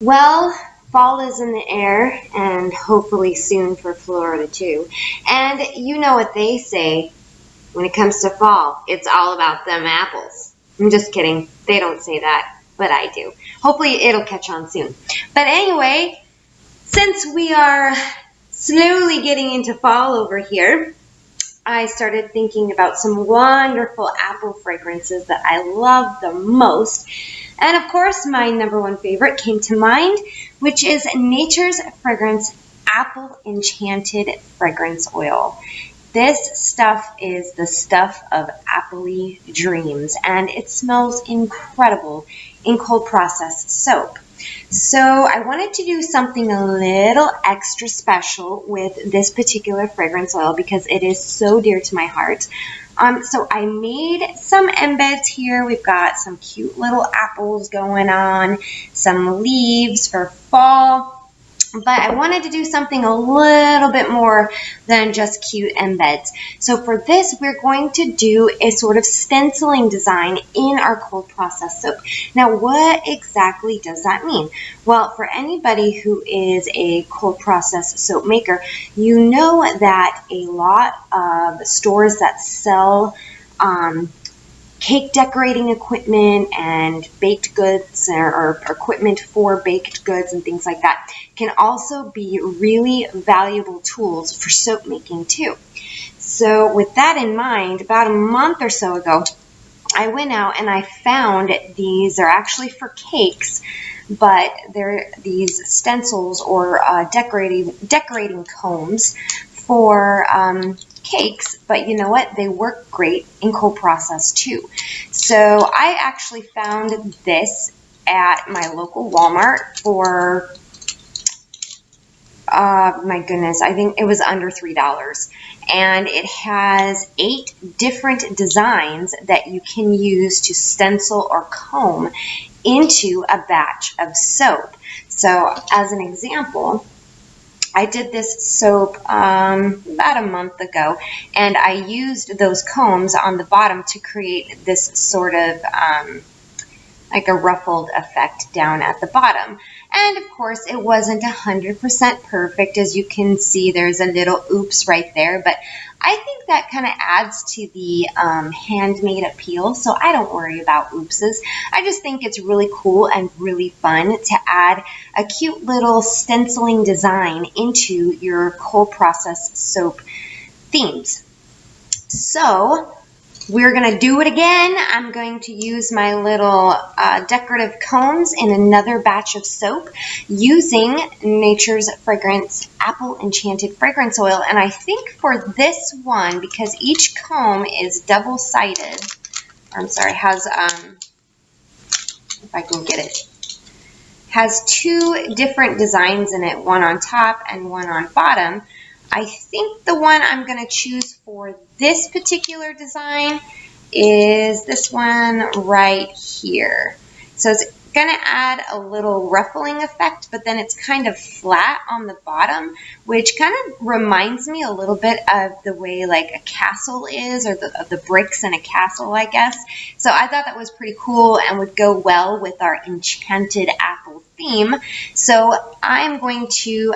Well, fall is in the air and hopefully soon for Florida too. And you know what they say when it comes to fall, it's all about them apples. I'm just kidding. They don't say that, but I do. Hopefully it'll catch on soon. But anyway, since we are slowly getting into fall over here, I started thinking about some wonderful apple fragrances that I love the most. And of course, my number one favorite came to mind, which is Nature's Fragrance Apple Enchanted Fragrance Oil. This stuff is the stuff of appley dreams, and it smells incredible in cold process soap. So I wanted to do something a little extra special with this particular fragrance oil because it is so dear to my heart. So I made some embeds here. We've got some cute little apples going on, some leaves for fall. But I wanted to do something a little bit more than just cute embeds. So for this, we're going to do a sort of stenciling design in our cold process soap. Now, what exactly does that mean? Well, for anybody who is a cold process soap maker, you know that a lot of stores that sell cake decorating equipment and baked goods or equipment for baked goods and things like that can also be really valuable tools for soap making too. So with that in mind, about a month or so ago, I went out and I found these are actually for cakes, but they're these stencils or decorating combs for cakes, but you know what? They work great in cold process too. So I actually found this at my local Walmart for, my goodness, I think it was under $3. And it has 8 different designs that you can use to stencil or comb into a batch of soap. So as an example, I did this soap about a month ago, and I used those combs on the bottom to create this sort of like a ruffled effect down at the bottom. And of course, it wasn't 100% perfect. As you can see, there's a little oops right there, but I think that kind of adds to the handmade appeal, so I don't worry about oopses. I just think it's really cool and really fun to add a cute little stenciling design into your cold process soap themes. So we're going to do it again. I'm going to use my little decorative combs in another batch of soap using Nature's Fragrance Apple Enchanted Fragrance Oil. And I think for this one, because each comb is double-sided, I'm sorry, has, if I can get it, has 2 different designs in it, one on top and one on bottom. I think the one I'm going to choose for this particular design is this one right here. So it's going to add a little ruffling effect, but then it's kind of flat on the bottom, which kind of reminds me a little bit of the way like a castle is, or the bricks in a castle, I guess. So I thought that was pretty cool and would go well with our enchanted apple theme. So I'm going to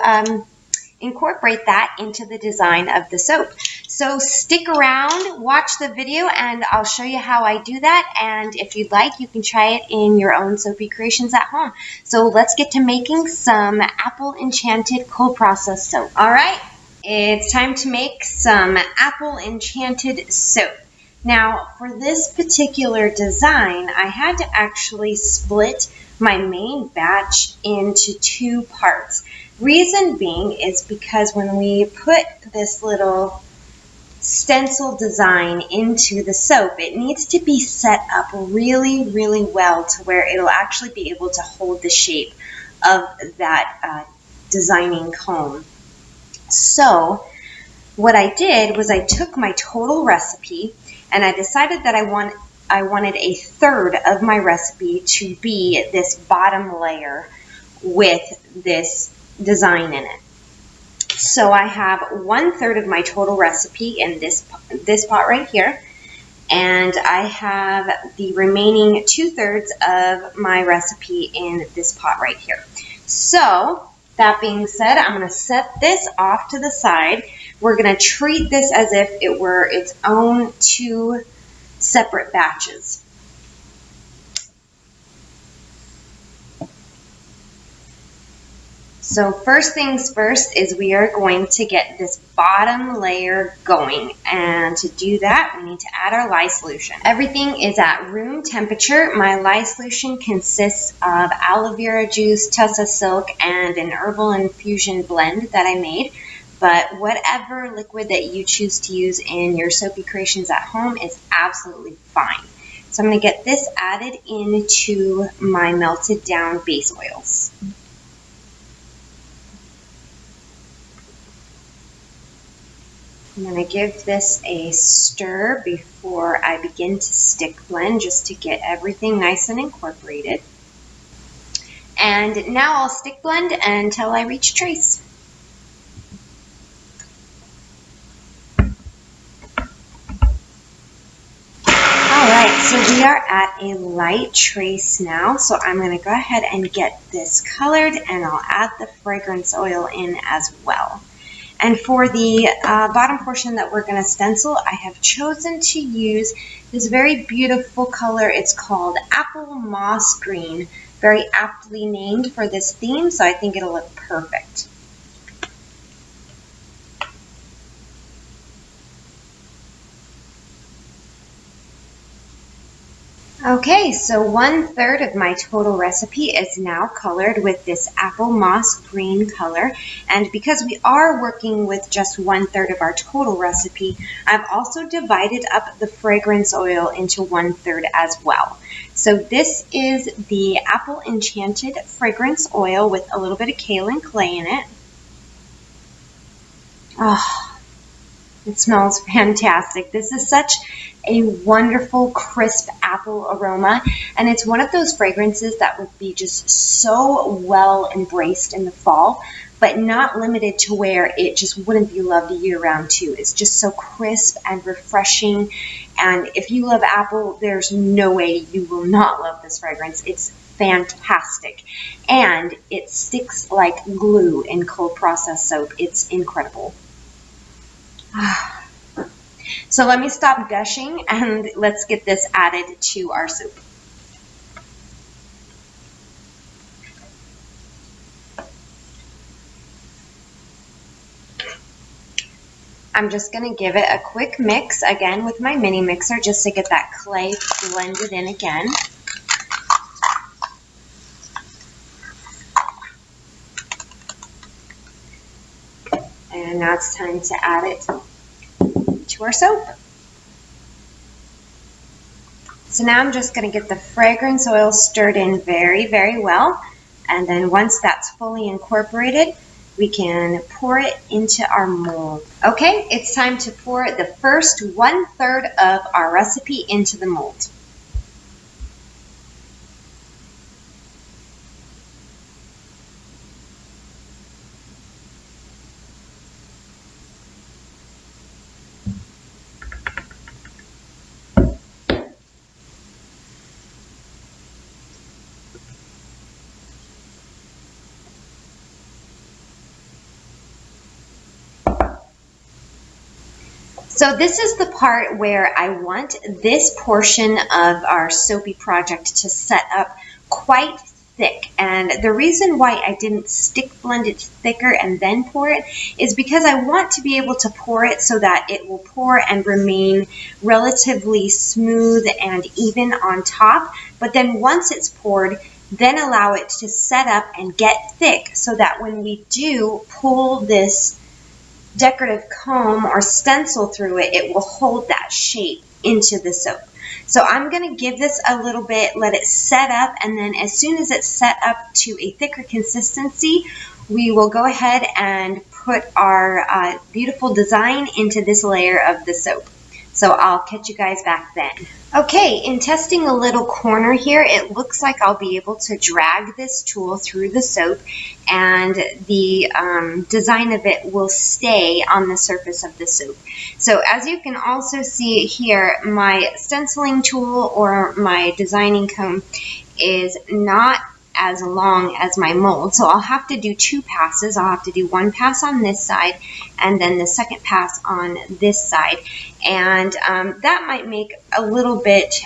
incorporate that into the design of the soap. So stick around, watch the video, and I'll show you how I do that. And if you'd like, you can try it in your own soapy creations at home. So let's get to making some Apple Enchanted cold process soap. All right, it's time to make some Apple Enchanted soap. Now, for this particular design, I had to actually split my main batch into 2 parts. Reason being is because when we put this little stencil design into the soap, it needs to be set up really, really well to where it'll actually be able to hold the shape of that designing comb. So what I did was I took my total recipe and I decided that I wanted a third of my recipe to be this bottom layer with this design in it. So I have 1/3 of my total recipe in this pot right here, and I have the remaining 2/3 of my recipe in this pot right here. So that being said, I'm going to set this off to the side. We're going to treat this as if it were its own 2 separate batches. So first things first is we are going to get this bottom layer going, and to do that we need to add our lye solution. Everything is at room temperature. My lye solution consists of aloe vera juice, tussa silk, and an herbal infusion blend that I made, but whatever liquid that you choose to use in your soapy creations at home is absolutely fine. So I'm going to get this added into my melted down base oils. I'm going to give this a stir before I begin to stick blend, just to get everything nice and incorporated. And now I'll stick blend until I reach trace. Alright, so we are at a light trace now, so I'm going to go ahead and get this colored, and I'll add the fragrance oil in as well. And for the bottom portion that we're going to stencil, I have chosen to use this very beautiful color. It's called Apple Moss Green, very aptly named for this theme, so I think it'll look perfect. Okay, so 1/3 of my total recipe is now colored with this apple moss green color, and because we are working with just 1/3 of our total recipe, I've also divided up the fragrance oil into 1/3 as well. So this is the Apple Enchanted fragrance oil with a little bit of kaolin clay in it. Oh, it smells fantastic. This is such a wonderful, crisp apple aroma, and it's one of those fragrances that would be just so well embraced in the fall, but not limited to where it just wouldn't be loved year-round too. It's just so crisp and refreshing, and if you love apple, there's no way you will not love this fragrance. It's fantastic, and it sticks like glue in cold process soap. It's incredible. So let me stop gushing and let's get this added to our soup. I'm just going to give it a quick mix again with my mini mixer just to get that clay blended in again. And now it's time to add it to our soap. So now I'm just going to get the fragrance oil stirred in very, very well. And then once that's fully incorporated, we can pour it into our mold. Okay, it's time to pour the first 1/3 of our recipe into the mold. So this is the part where I want this portion of our soapy project to set up quite thick. And the reason why I didn't stick blend it thicker and then pour it is because I want to be able to pour it so that it will pour and remain relatively smooth and even on top. But then once it's poured, then allow it to set up and get thick so that when we do pull this decorative comb or stencil through it, it will hold that shape into the soap. So I'm going to give this a little bit, let it set up, and then as soon as it's set up to a thicker consistency, we will go ahead and put our beautiful design into this layer of the soap. So I'll catch you guys back then. Okay, in testing a little corner here, it looks like I'll be able to drag this tool through the soap and the design of it will stay on the surface of the soap. So as you can also see here, my stenciling tool or my designing comb is not as long as my mold. So I'll have to do 2 passes. I'll have to do 1 pass on this side and then the second pass on this side. And that might make a little bit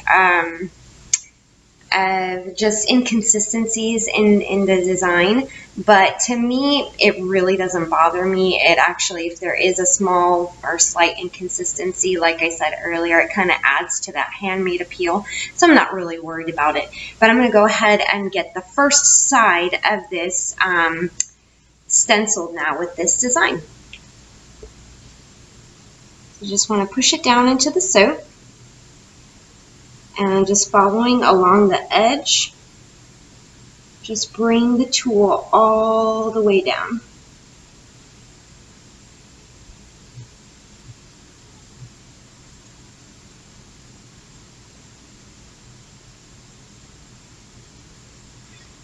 just inconsistencies in the design, but to me it really doesn't bother me. It actually, if there is a small or slight inconsistency, like I said earlier, it kind of adds to that handmade appeal, so I'm not really worried about it. But I'm going to go ahead and get the first side of this stenciled now with this design. You just want to push it down into the soap and just following along the edge, just bring the tool all the way down.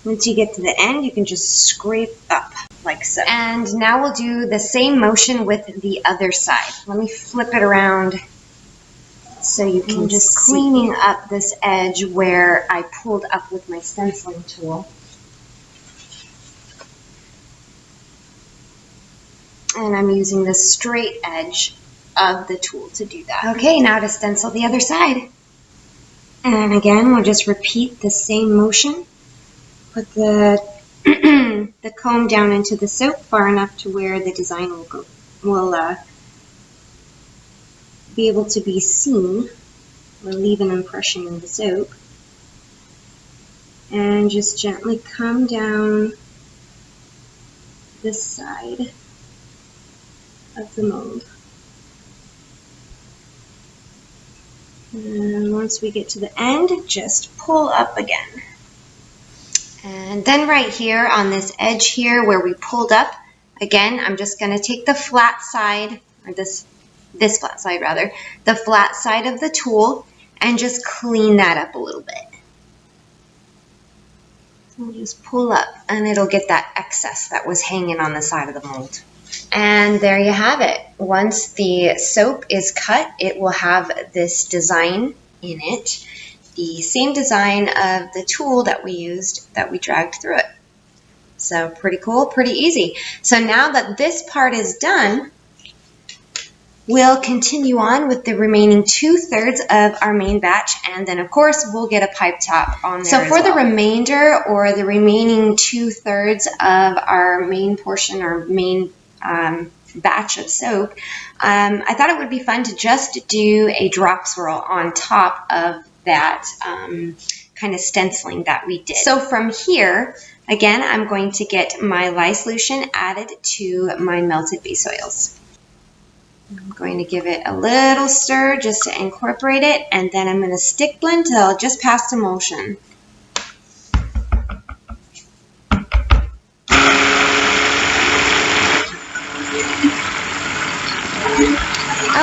Once you get to the end, you can just scrape up like so. And now we'll do the same motion with the other side. Let me flip it around so you can just cleaning up this edge where I pulled up with my stenciling tool. And I'm using the straight edge of the tool to do that. Okay, now to stencil the other side. And again, we'll just repeat the same motion. Put the the comb down into the soap far enough to where the design will be able to be seen or leave an impression in the soap. And just gently come down this side of the mold. And once we get to the end, just pull up again. And then right here on this edge here where we pulled up, again, I'm just going to take the flat side, or this flat side rather, the flat side of the tool, and just clean that up a little bit. So just pull up and it'll get that excess that was hanging on the side of the mold. And there you have it. Once the soap is cut, it will have this design in it. The same design of the tool that we used, that we dragged through it. So pretty cool, pretty easy. So now that this part is done, we'll continue on with the remaining 2/3 of our main batch, and then of course we'll get a pipe top on there. So for the remainder, or the remaining 2/3 of our main portion, or main batch of soap, I thought it would be fun to just do a drop swirl on top of that kind of stenciling that we did. So from here, again, I'm going to get my Lye Solution added to my melted base oils. I'm going to give it a little stir just to incorporate it, and then I'm going to stick blend till just past emulsion.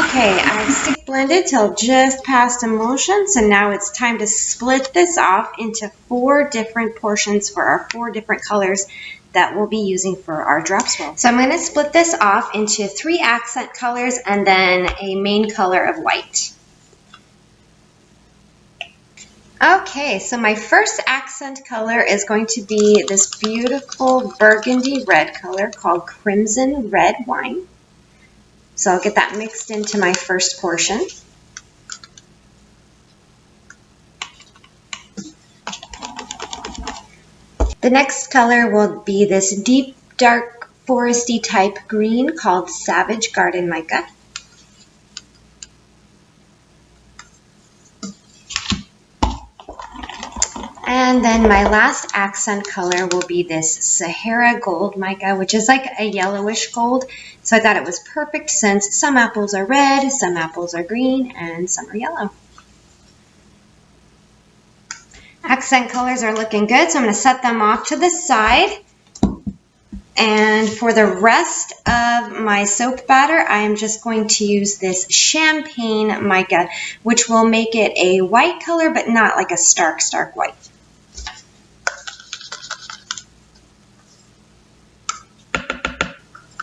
Okay, I've stick blended till just past emulsion, so now it's time to split this off into 4 different portions for our 4 different colors that we'll be using for our drop swirl. So I'm going to split this off into 3 accent colors and then a main color of white. Okay, so my first accent color is going to be this beautiful burgundy red color called Crimson Red Wine. So I'll get that mixed into my first portion. The next color will be this deep, dark, foresty type green called Savage Garden Mica. And then my last accent color will be this Sahara Gold Mica, which is like a yellowish gold. So I thought it was perfect since some apples are red, some apples are green, and some are yellow. Accent colors are looking good, so I'm going to set them off to the side. And for the rest of my soap batter, I am just going to use this Champagne Mica, which will make it a white color, but not like a stark, stark white.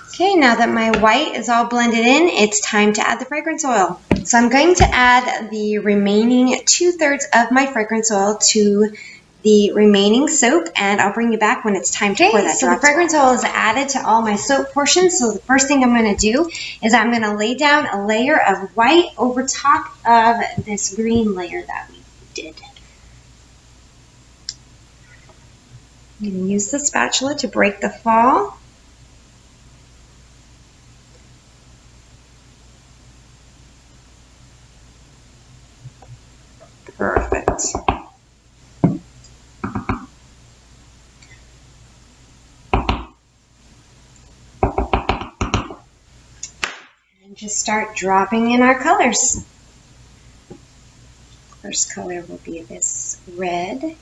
Okay, now that my white is all blended in, it's time to add the fragrance oil. So I'm going to add the remaining 2/3 of my fragrance oil to the remaining soap, and I'll bring you back when it's time to pour that. So the fragrance oil is added to all my soap portions. So the first thing I'm going to do is I'm going to lay down a layer of white over top of this green layer that we did. I'm going to use the spatula to break the fall. Perfect. And just start dropping in our colors. First color will be this red.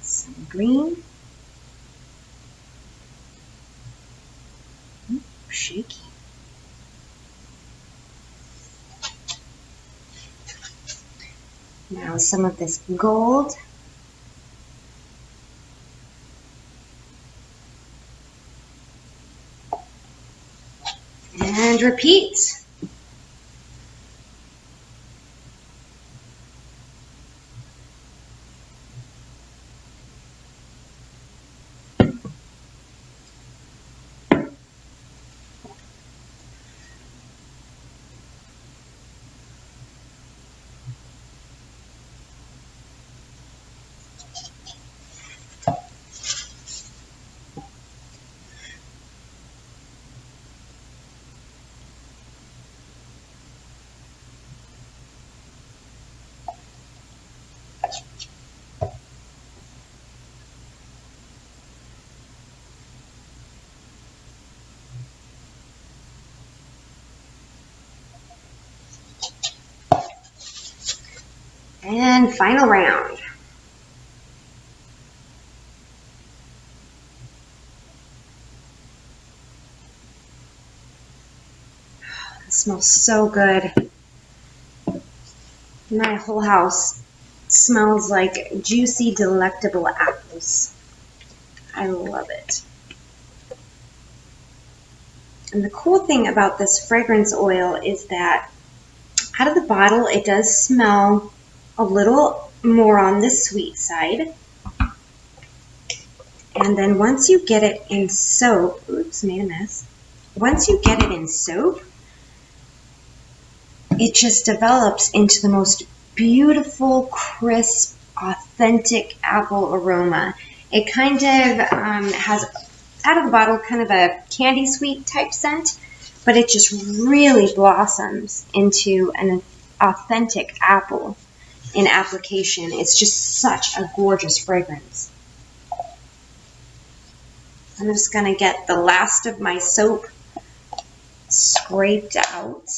Some green. Ooh, shaky. Now some of this gold. And repeat. And final round. It smells so good. My whole house smells like juicy, delectable apples. I love it. And the cool thing about this fragrance oil is that out of the bottle, it does smell a little more on the sweet side. And then once you get it in soap, oops, made a mess. Once you get it in soap, it just develops into the most beautiful, crisp, authentic apple aroma. It kind of has, out of the bottle, kind of a candy sweet type scent, but it just really blossoms into an authentic apple in application. It's just such a gorgeous fragrance. I'm just going to get the last of my soap scraped out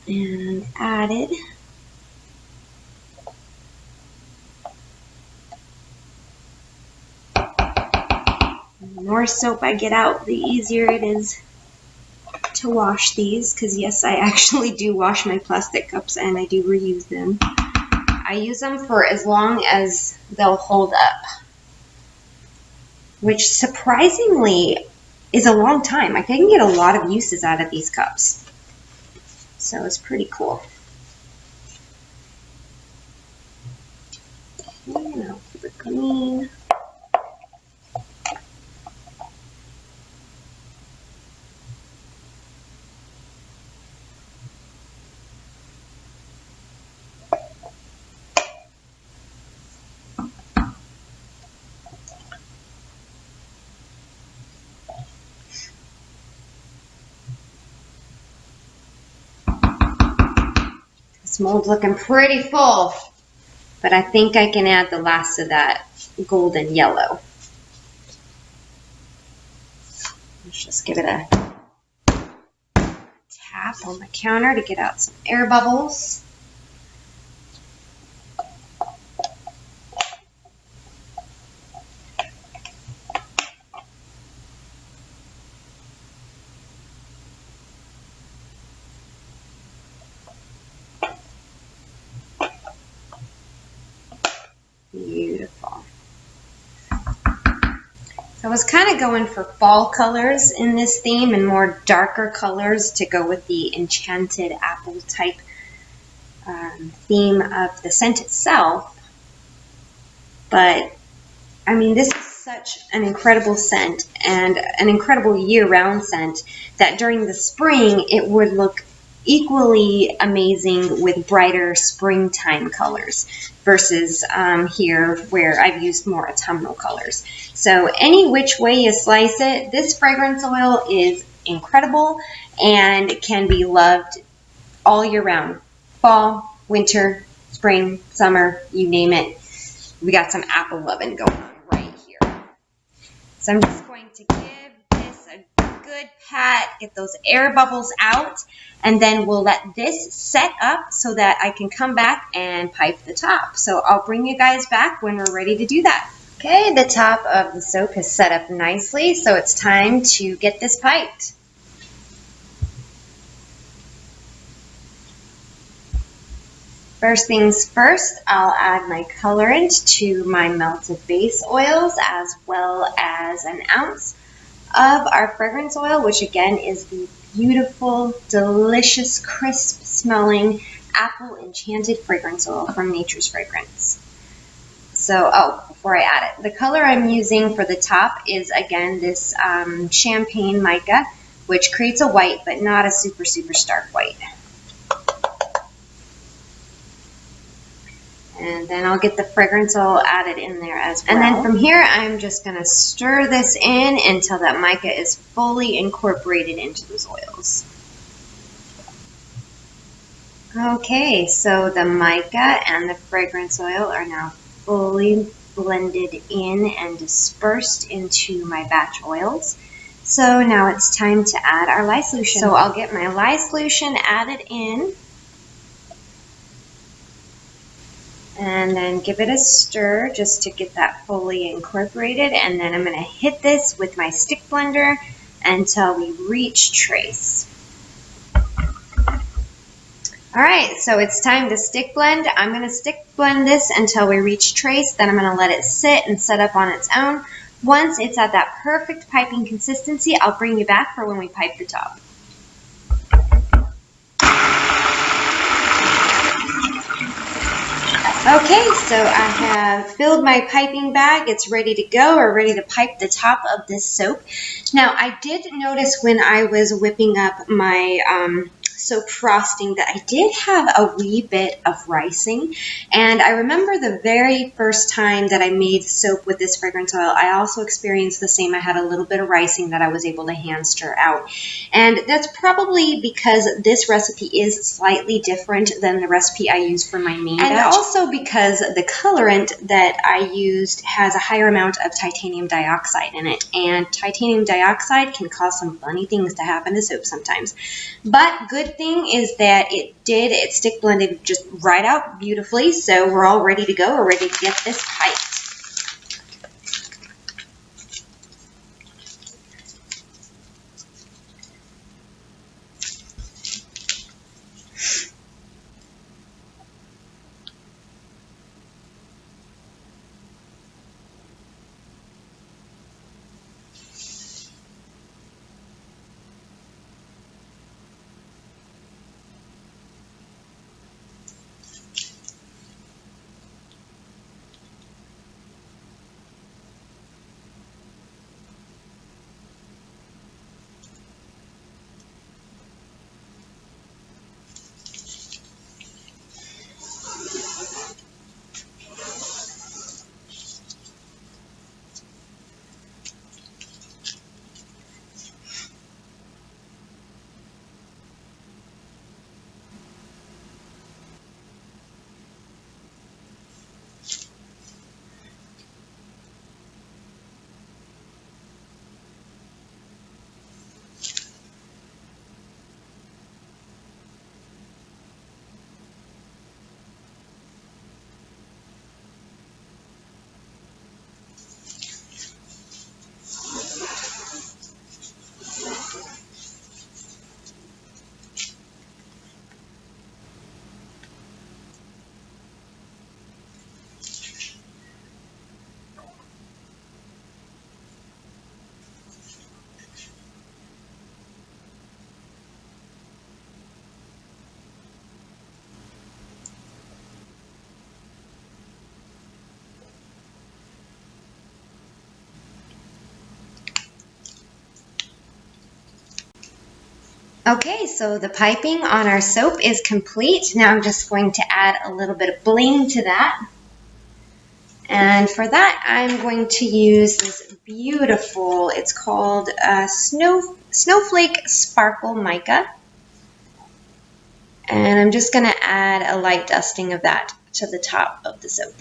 and added. The more soap I get out, the easier it is to wash these, because yes, I actually do wash my plastic cups and I do reuse them. I use them for as long as they'll hold up, which surprisingly is a long time. I can get a lot of uses out of these cups, so it's pretty cool. Now for the green. This mold's looking pretty full, but I think I can add the last of that golden yellow. Let's just give it a tap on the counter to get out some air bubbles. Beautiful. So I was kind of going for fall colors in this theme and more darker colors to go with the Enchanted apple type theme of the scent itself. But I mean, this is such an incredible scent and an incredible year-round scent that during the spring it would look equally amazing with brighter springtime colors versus here where I've used more autumnal colors. So any which way you slice it, this fragrance oil is incredible and can be loved all year round. Fall, winter, spring, summer, you name it. We got some apple loving going on right here. So I'm just going to give this a good pat, get those air bubbles out, and then we'll let this set up so that I can come back and pipe the top. So I'll bring you guys back when we're ready to do that. Okay, the top of the soap is set up nicely, so it's time to get this piped. First things first, I'll add my colorant to my melted base oils as well as an ounce of our fragrance oil, which again is the beautiful, delicious, crisp smelling Apple Enchanted fragrance oil from Nature's Fragrance. So, before I add it, the color I'm using for the top is again this champagne mica, which creates a white but not a super stark white. And then I'll get the fragrance oil added in there as well. And then from here, I'm just going to stir this in until that mica is fully incorporated into those oils. Okay, so the mica and the fragrance oil are now fully blended in and dispersed into my batch oils. So now it's time to add our lye solution. So I'll get my lye solution added in. And then give it a stir just to get that fully incorporated. And then I'm going to hit this with my stick blender until we reach trace. All right, so it's time to stick blend. I'm going to stick blend this until we reach trace. Then I'm going to let it sit and set up on its own. Once it's at that perfect piping consistency, I'll bring you back for when we pipe the top. Okay, so I have filled my piping bag. It's ready to go. We're ready to pipe the top of this soap. Now, I did notice when I was whipping up my soap frosting that I did have a wee bit of ricing. And I remember the very first time that I made soap with this fragrance oil, I also experienced the same. I had a little bit of ricing that I was able to hand stir out. And that's probably because this recipe is slightly different than the recipe I use for my main batch. And also because the colorant that I used has a higher amount of titanium dioxide in it. And titanium dioxide can cause some funny things to happen to soap sometimes. But good thing is that it stick blended just right out beautifully. So we're all ready to go. We're ready to get this piped. Okay, so the piping on our soap is complete. Now I'm just going to add a little bit of bling to that. And for that, I'm going to use this beautiful, it's called Snowflake Sparkle Mica. And I'm just going to add a light dusting of that to the top of the soap.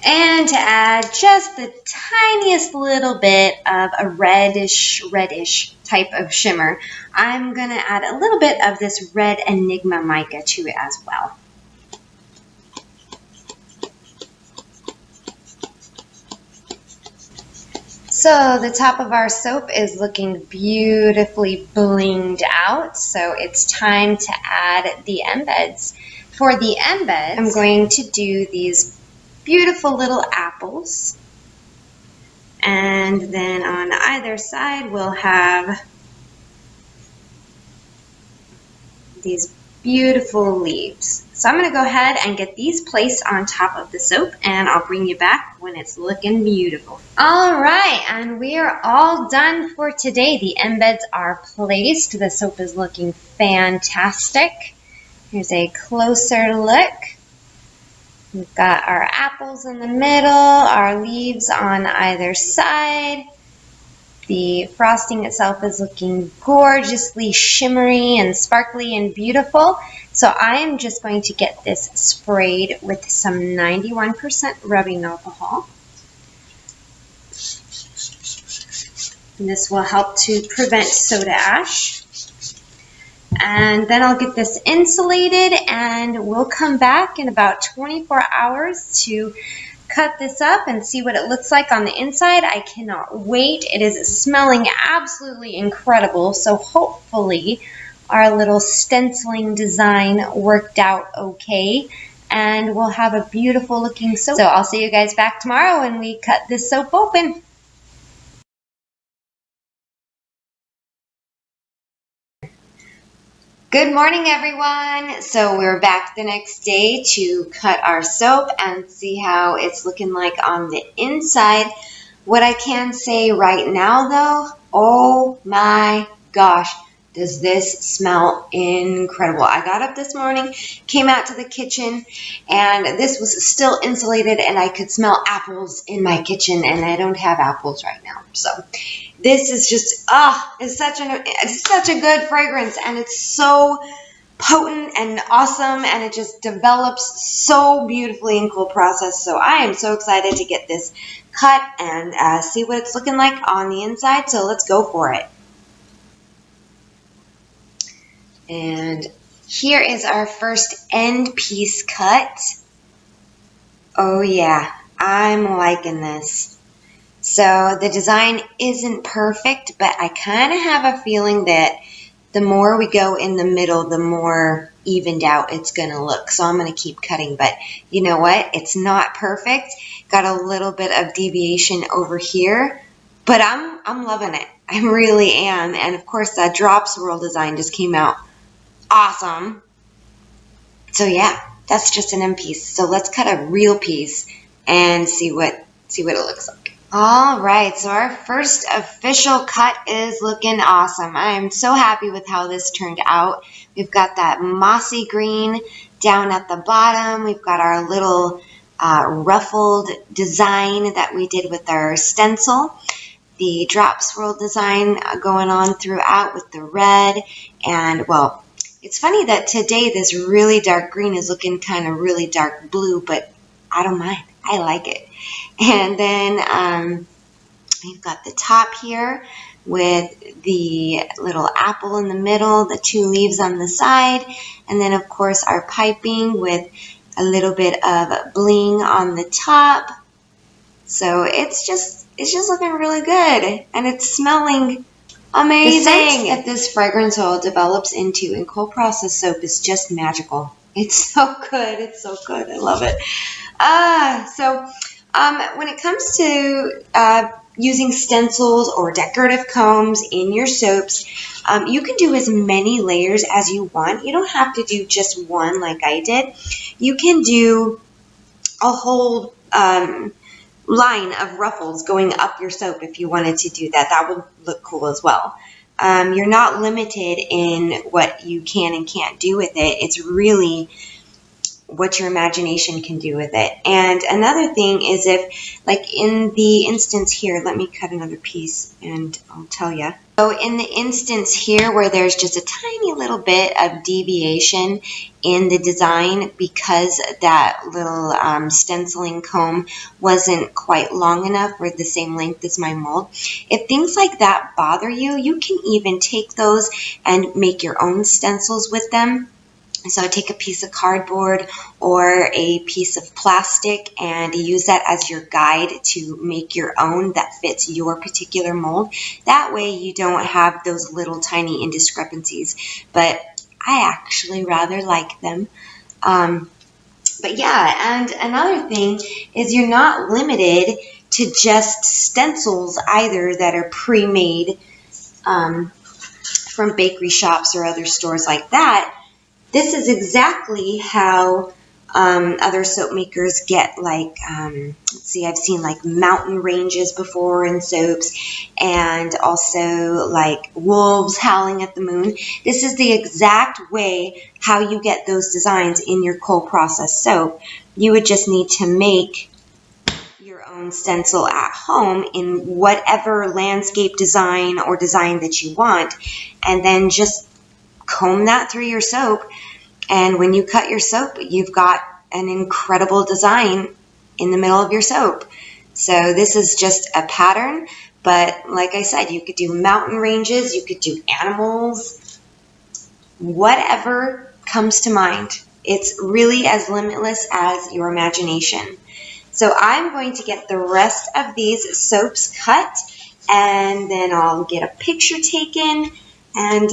And to add just the tiniest little bit of a reddish type of shimmer, I'm going to add a little bit of this red Enigma mica to it as well. So the top of our soap is looking beautifully blinged out, so it's time to add the embeds. For the embeds, I'm going to do these beautiful little apples, and then on either side we'll have these beautiful leaves. So I'm going to go ahead and get these placed on top of the soap, and I'll bring you back when it's looking beautiful. All right, and we are all done for today. The embeds are placed. The soap is looking fantastic. Here's a closer look. We've got our apples in the middle, our leaves on either side. The frosting itself is looking gorgeously shimmery and sparkly and beautiful. So I am just going to get this sprayed with some 91% rubbing alcohol. And this will help to prevent soda ash. And then I'll get this insulated, and we'll come back in about 24 hours to cut this up and see what it looks like on the inside. I cannot wait. It is smelling absolutely incredible. So hopefully our little stenciling design worked out okay, and we'll have a beautiful looking soap. So I'll see you guys back tomorrow when we cut this soap open. Good morning, everyone. So we're back the next day to cut our soap and see how it's looking like on the inside. What I can say right now, though, oh my gosh, does this smell incredible. I got up this morning, came out to the kitchen, and this was still insulated, and I could smell apples in my kitchen, and I don't have apples right now. So this is just, it's such a good fragrance, and it's so potent and awesome, and it just develops so beautifully in cold process. So I am so excited to get this cut and see what it's looking like on the inside. So let's go for it. And here is our first end piece cut. Oh yeah, I'm liking this. So the design isn't perfect, but I kind of have a feeling that the more we go in the middle, the more evened out it's going to look. So I'm going to keep cutting, but you know what? It's not perfect. Got a little bit of deviation over here, but I'm loving it. I really am. And of course, that drop swirl design just came out awesome. So yeah, that's just an end piece. So let's cut a real piece and see what it looks like. All right, so our first official cut is looking awesome. I am so happy with how this turned out. We've got that mossy green down at the bottom. We've got our little ruffled design that we did with our stencil. The drop swirl design going on throughout with the red. And, well, it's funny that today this really dark green is looking kind of really dark blue, but I don't mind. I like it. And then we've got the top here with the little apple in the middle, the two leaves on the side, and then of course our piping with a little bit of bling on the top. So it's just looking really good, and it's smelling amazing. The scent that this fragrance oil develops into in cold process soap is just magical. It's so good. It's so good. I love it. When it comes to using stencils or decorative combs in your soaps, you can do as many layers as you want. You don't have to do just one like I did. You can do a whole line of ruffles going up your soap if you wanted to do that. That would look cool as well. You're not limited in what you can and can't do with it. It's really what your imagination can do with it. And another thing is, if, like in the instance here, let me cut another piece and I'll tell you. So in the instance here where there's just a tiny little bit of deviation in the design because that little stenciling comb wasn't quite long enough or the same length as my mold, if things like that bother you, you can even take those and make your own stencils with them. So take a piece of cardboard or a piece of plastic and use that as your guide to make your own that fits your particular mold. That way you don't have those little tiny indiscrepancies. But I actually rather like them. But yeah, and another thing is you're not limited to just stencils either that are pre-made from bakery shops or other stores like that. This is exactly how other soap makers get, like, let's see, I've seen like mountain ranges before in soaps, and also like wolves howling at the moon. This is the exact way how you get those designs in your cold process soap. You would just need to make your own stencil at home in whatever landscape design or design that you want, and then just comb that through your soap. And when you cut your soap, you've got an incredible design in the middle of your soap. So this is just a pattern, but like I said, you could do mountain ranges, you could do animals, whatever comes to mind. It's really as limitless as your imagination. So I'm going to get the rest of these soaps cut, and then I'll get a picture taken, and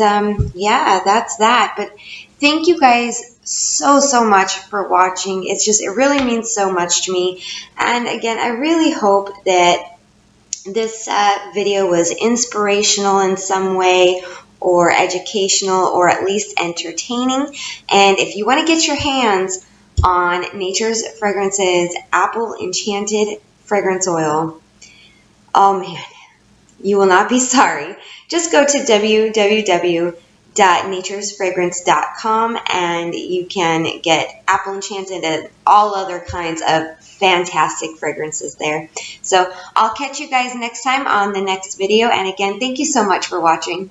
yeah, that's that. But thank you guys so much for watching. It really means so much to me. And again, I really hope that this video was inspirational in some way, or educational, or at least entertaining. And if you want to get your hands on Nature's Fragrance's Apple Enchanted Fragrance Oil, oh man, you will not be sorry. Just go to www.naturesfragrance.com and you can get Apple Enchanted and all other kinds of fantastic fragrances there. So I'll catch you guys next time on the next video. And again, thank you so much for watching.